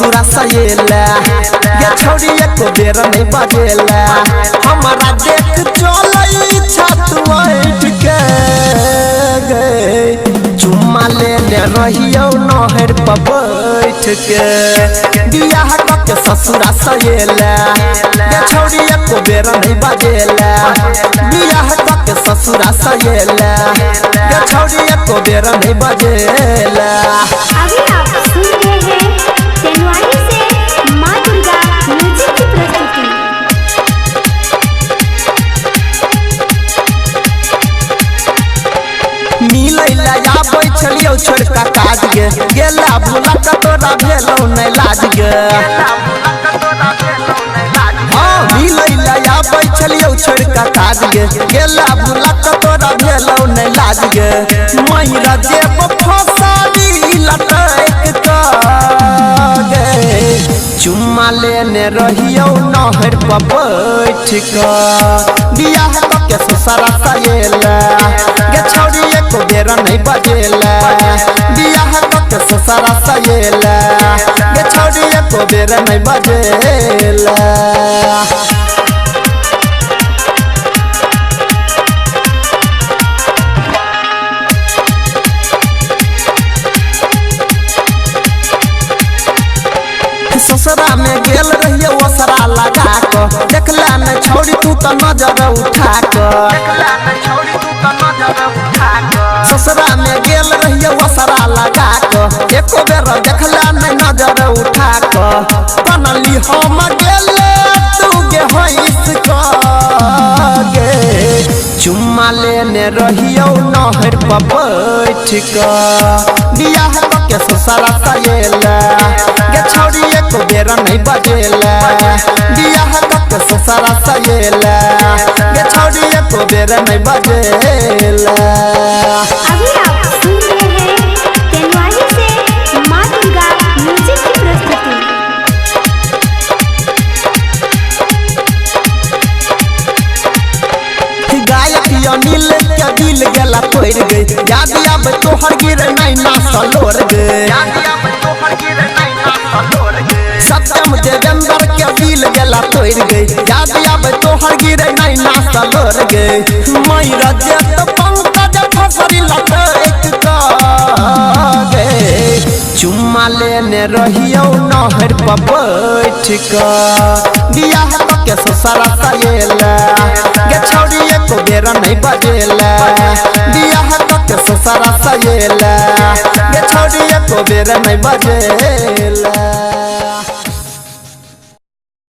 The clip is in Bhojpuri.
ससुरा सहेला ये छोड़ी एको बेर नहीं बजेला हमारा देख चलई छत बैठ के चुम्मा लेने रहियो नहर पर बैठ के बियाह के ससुरा सहेला ये छोड़ी एको बेर नहीं बजेला बियाह के ससुरा सहेला ये छोड़ी एको बेर नहीं बजेला। अभी आप सुन रहे हैं तेनवाड़ी से माँ दुर्गा म्यूजिक की प्रस्तुति। मिलैला या बैठलियो छोड़का काज गे गेला भूला का तोरा भेलौ नै लाज गे हाँ मिलैला या बैठलियो छोड़का काज गे गेला भूला का तोरा भेलौ नै लाज गे महिरा जेब फसारी लटक गे चुम्मा लेने रहियो नहर पर बैठ के बियाह के ससुरा सहेला गे छोड़ी एको बेर नहीं बजेला बियाह के ससुरा सहेला गे छोड़ी एको बेर नहीं बजेला। ससुरा में गेल रहिए ओसरा लगा के देखला न छोड़ी तू तो नजर उठा के ससुरा में गेल रहिए ओसरा लगा के एको बेर देखला न नजर उठा के बनली हम गेले तू गे होइस के चुम्मा लेने रहियो नहर पर बैठ के बियाह के ससुरा सहेला गे छोड़ी एको बेर नहीं बजेला बियाह के ससुरा सहेला गे छोड़ी एको बेर नहीं बजेला। अभी आप सुन रहे हैं तेनवाड़ी से माँ दुर्गा म्यूजिक की प्रस्तुति। गायक अनिल के दिल गेला तोड़ गई याद अब तोहर गिर नहीं ना सलोर गए सत्यम देवेंद्र के दिल गेला तोड़ गई याद अब तोहर गिर नहीं ना सलोर गए मैरा जेत पंकज फसरी लटक के चुम्मा लेने रहियो नहर पर बैठ के बियाह के ससुरा सहेला गे छोड़ी एको बेर नहीं बजेला बियाह के ससुरा सहेला गे छोड़ी एको बेर नहीं बजेला।